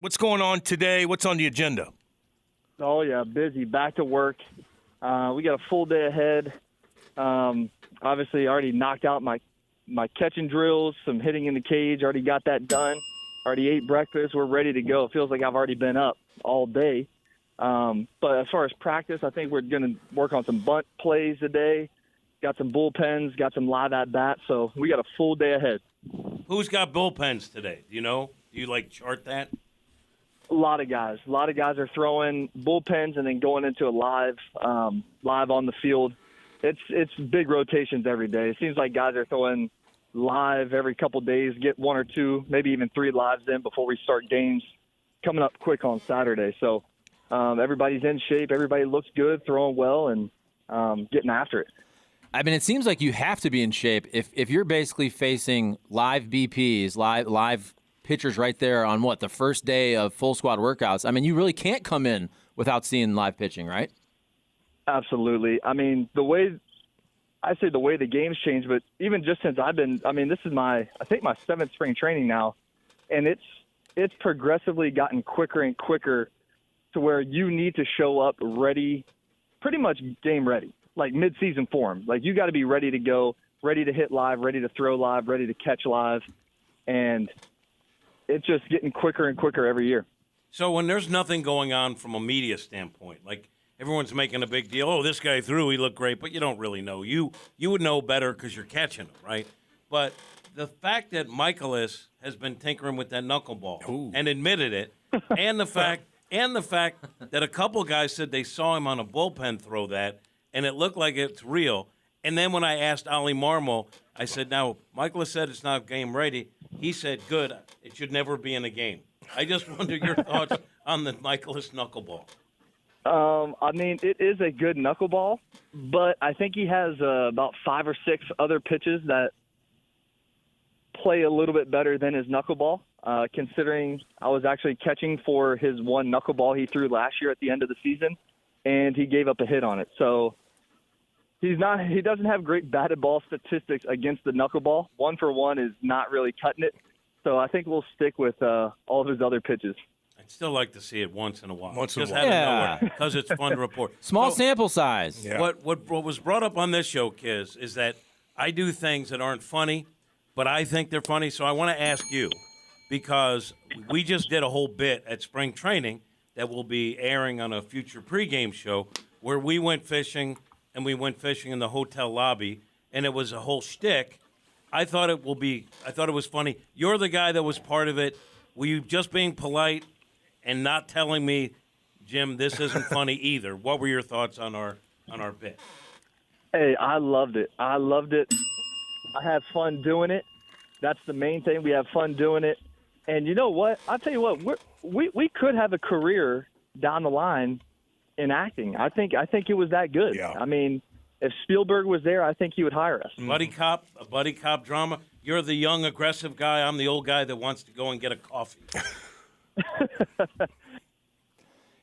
What's going on today? What's on the agenda? Oh, yeah, busy. Back to work. We got a full day ahead. Obviously, I already knocked out my catching drills, some hitting in the cage. Already got that done. Already ate breakfast. We're ready to go. It feels like I've already been up all day. But as far as practice, I think we're going to work on some bunt plays today. Got some bullpens, got some live at-bats. So we got a full day ahead. Who's got bullpens today? Do you know? Do you, chart that? A lot of guys. A lot of guys are throwing bullpens and then going into a live on the field. It's big rotations every day. It seems like guys are throwing live every couple days, get one or two, maybe even three lives in before we start games coming up quick on Saturday. So everybody's in shape. Everybody looks good, throwing well, and getting after it. I mean, it seems like you have to be in shape if you're basically facing live BPs, live pitchers right there on the first day of full squad workouts. I mean, you really can't come in without seeing live pitching, right? Absolutely. I mean, the way the game's changed, but even just since this is my seventh spring training now, and it's progressively gotten quicker and quicker to where you need to show up ready, pretty much game ready, like mid-season form. Like you got to be ready to go, ready to hit live, ready to throw live, ready to catch live, and it's just getting quicker and quicker every year. So when there's nothing going on from a media standpoint, like everyone's making a big deal, oh, this guy threw, he looked great, but you don't really know. You would know better because you're catching him, right? But the fact that Michaelis has been tinkering with that knuckleball and admitted it, and the fact that a couple guys said they saw him on a bullpen throw that, and it looked like it's real. And then when I asked Ollie Marmol, I said, now, Michaelis said it's not game ready. He said, good, it should never be in a game. I just wonder your thoughts on the Michaelis knuckleball. I mean, it is a good knuckleball, but I think he has about 5 or 6 other pitches that play a little bit better than his knuckleball, considering I was actually catching for his one knuckleball he threw last year at the end of the season, and he gave up a hit on it. So he doesn't have great batted ball statistics against the knuckleball. 1-for-1 is not really cutting it. So I think we'll stick with all of his other pitches. I'd still like to see it once in a while. Once in a Just while. out of nowhere, because it's fun to report. Small sample size. Yeah. What was brought up on this show, Kiz, is that I do things that aren't funny, but I think they're funny. So I want to ask you, because we just did a whole bit at spring training that will be airing on a future pregame show where we went fishing, and we went fishing in the hotel lobby, and it was a whole shtick. I thought it was funny. You're the guy that was part of it. Were you just being polite and not telling me, Jim, this isn't funny either? What were your thoughts on our bit? Hey, I loved it. I had fun doing it. That's the main thing. We have fun doing it. And you know what? I'll tell you what, we could have a career down the line in acting. I think it was that good. Yeah. I mean, if Spielberg was there, I think he would hire us. A buddy cop drama. You're the young, aggressive guy. I'm the old guy that wants to go and get a coffee.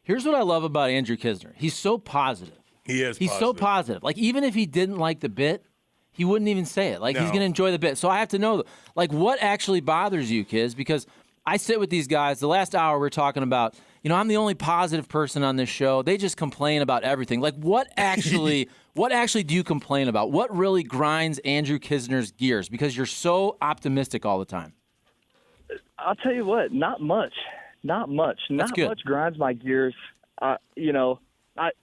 Here's what I love about Andrew Knizner. He's so positive. He's so positive. Like, even if he didn't like the bit, he wouldn't even say it. Like, he's going to enjoy the bit. So I have to know, like, what actually bothers you, Kiz? Because I sit with these guys. The last hour we're talking about, I'm the only positive person on this show. They just complain about everything. Like, what actually do you complain about? What really grinds Andrew Knizner's gears? Because you're so optimistic all the time. I'll tell you what, not much. Not much grinds my gears. I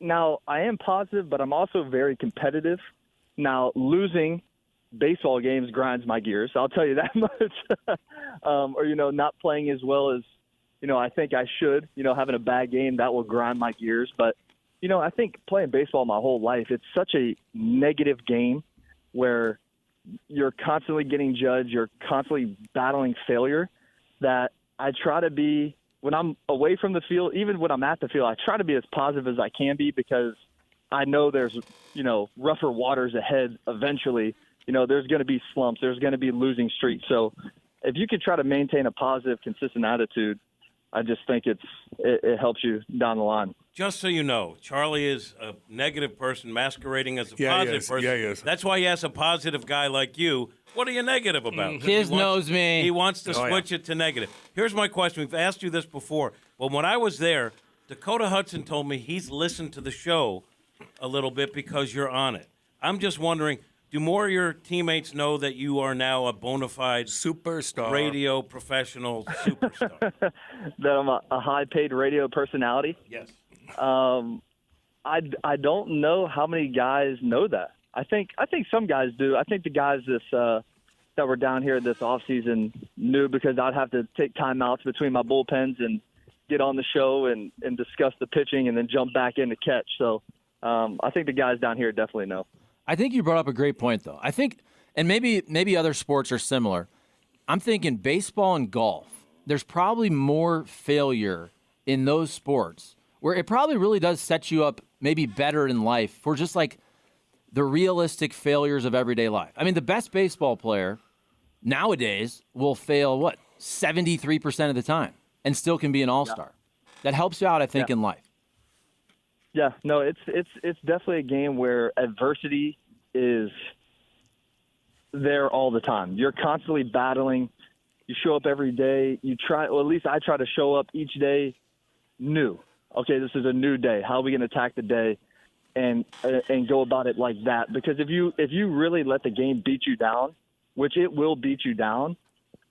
am positive, but I'm also very competitive. Now, losing baseball games grinds my gears. I'll tell you that much. Or not playing as well as, I think I should. Having a bad game, that will grind my gears. But, I think playing baseball my whole life, it's such a negative game where you're constantly getting judged, you're constantly battling failure, that I try to be, when I'm away from the field, even when I'm at the field, I try to be as positive as I can be, because I know there's, rougher waters ahead eventually. There's going to be slumps. There's going to be losing streaks. So if you could try to maintain a positive, consistent attitude, I just think it helps you down the line. Just so you know, Charlie is a negative person masquerading as a positive person. Yeah, he is. That's why he has a positive guy like you. What are you negative about? Kiz knows me. He wants to switch it to negative. Here's my question. We've asked you this before, but when I was there, Dakota Hudson told me he's listened to the show a little bit because you're on it. I'm just wondering, do more of your teammates know that you are now a bona fide superstar, radio professional superstar? That I'm a high-paid radio personality? Yes. I don't know how many guys know that. I think some guys do. I think the guys that were down here this offseason knew, because I'd have to take timeouts between my bullpens and get on the show and discuss the pitching and then jump back in to catch. So I think the guys down here definitely know. I think you brought up a great point, though. I think, and maybe other sports are similar. I'm thinking baseball and golf. There's probably more failure in those sports where it probably really does set you up maybe better in life for just like the realistic failures of everyday life. I mean, the best baseball player nowadays will fail, 73% of the time and still can be an all-star. Yeah. That helps you out, I think, in life. Yeah, no, it's definitely a game where adversity is there all the time. You're constantly battling. You show up every day. At least I try to show up each day new. Okay, this is a new day. How are we going to attack the day and go about it like that? Because if you really let the game beat you down, which it will beat you down,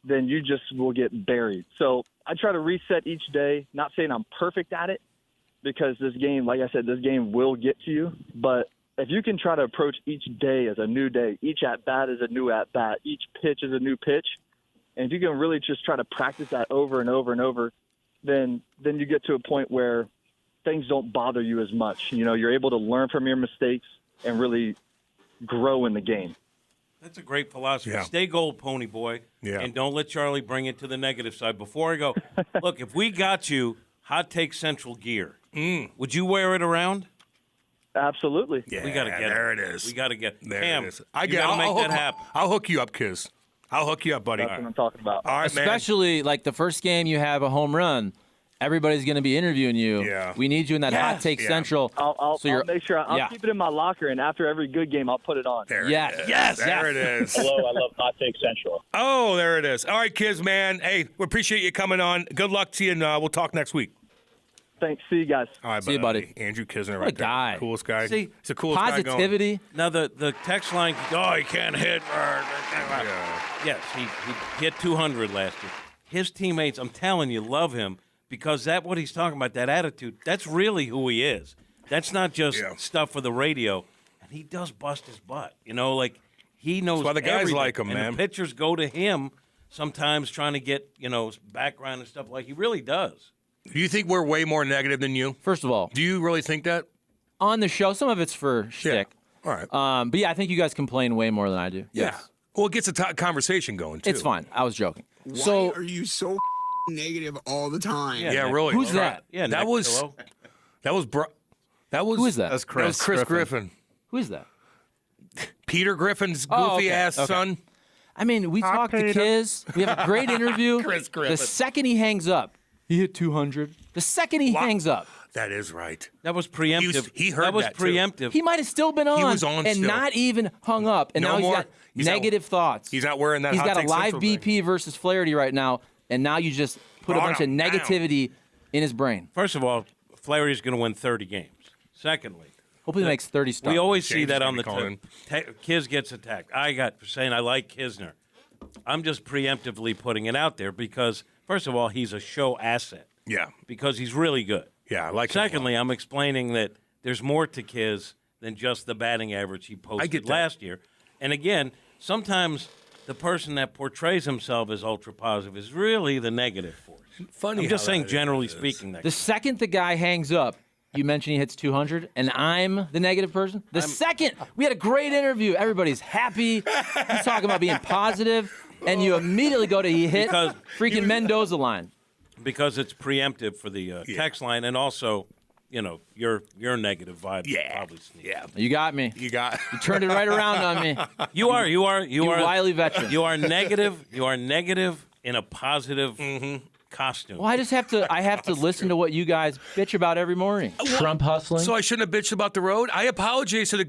then you just will get buried. So I try to reset each day, not saying I'm perfect at it, because this game, like I said, this game will get to you. But if you can try to approach each day as a new day, each at-bat is a new at-bat, each pitch is a new pitch, and if you can really just try to practice that over and over and over, then you get to a point where things don't bother you as much. You know, you're able to learn from your mistakes and really grow in the game. That's a great philosophy. Yeah. Stay gold, pony boy, and don't let Charlie bring it to the negative side. Before I go, look, if we got you Hot Take Central gear, would you wear it around? Absolutely. Yeah, we got to get there it. it is. We got to get there Cam, it is. I'll make that happen. I'll hook you up, Kiz. I'll hook you up, buddy. That's what I'm talking about. All right, Especially like the first game you have a home run, everybody's going to be interviewing you. Yeah. We need you in that Hot Take Central. I'll make sure I'll keep it in my locker, and after every good game, I'll put it on. There yes. it is. Yes. There it is. Hello, I love Hot Take Central. Oh, there it is. All right, Kiz, man. Hey, we appreciate you coming on. Good luck to you, and we'll talk next week. Thanks. See you guys. All right, See you, buddy. Andrew Knizner, What a guy. there. Coolest guy. See, he's the coolest guy going. Positivity. Now, the text line, he can't hit. Yes, he hit 200 last year. His teammates, I'm telling you, love him because that's what he's talking about, that attitude. That's really who he is. That's not just stuff for the radio. And he does bust his butt. You know, like he knows That's why the guys everything. like him, and man. The pitchers go to him sometimes trying to get, background and stuff like he really does. Do you think we're way more negative than you? First of all, Do you really think that? on the show, some of it's for shtick. All right. But yeah, I think you guys complain way more than I do. Yeah. Well, it gets a conversation going, too. It's fine. I was joking. Why are you so negative all the time? Yeah, really. Who's that? Yeah, That Nick, was hello? that was Who is that? That's That was Chris Griffin. Who is that? Peter Griffin's Oh, goofy okay, ass okay. son. I mean, we talked to Peter. Kiz. We have a great interview. Chris Griffin. The second he hangs up, he hit 200. The second he hangs up, That is right. That was preemptive. He heard that was that, too. preemptive. he might have still been on, was on and still. not even hung up. And No now he's more. got He's not- negative thoughts. He's not wearing that He's Hot got a Take live Central thing. BP versus Flaherty right now, and now you just put a Brought bunch of him down. negativity in his brain. First of all, Flaherty's going to win 30 games. Secondly, Hopefully, he makes 30 starts. we always see James that is on the gonna be Kiz gets attacked. I got for saying I like Knizner. I'm just preemptively putting it out there because, first of all, he's a show asset Yeah. because he's really good. Yeah, I like him a lot. Secondly, I'm explaining that there's more to Kiz than just the batting average he posted get that. last year. And again, sometimes the person that portrays himself as ultra positive is really the negative force. Funny I'm just how saying, that generally is. speaking, that The second the guy hangs up, you mentioned he hits 200, and I'm the negative person. The second we had a great interview, everybody's happy. He's talking about being positive, and you immediately go to he hit Because- freaking Mendoza line. because it's preemptive for the text line, and also, your negative vibe Yeah. probably sneaks. Yeah. You got me. You got. You turned it right around on me. You are You wily veteran. You are negative. You are negative in a positive costume. Well, I have to listen to what you guys bitch about every morning. Trump hustling. So I shouldn't have bitched about the road. I apologize to the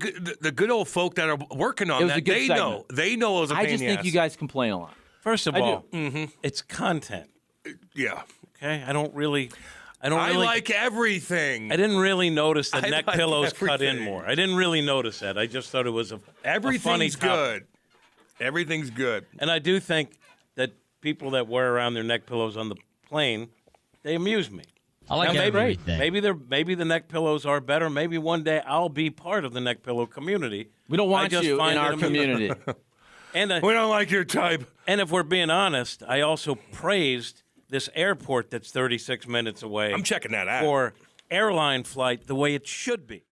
good old folk that are working on It was that. a good They segment. know. They know it was a pain I just in the think ass. you guys complain a lot. First of I do. all, it's content. Yeah. Okay, I don't really. I like everything. I didn't really notice that I neck like pillows cut in everything. more. I didn't really notice that. I just thought it was a funny Everything's topic. good. Everything's good. And I do think that people that wear around their neck pillows on the plane, they amuse me. I like Now, everything. Maybe the neck pillows are better. Maybe one day I'll be part of the neck pillow community. We don't want just you find in it our amusing. community. And We don't like your type. and if we're being honest, I also praised this airport that's 36 minutes away I'm checking that out. for airline flight the way it should be.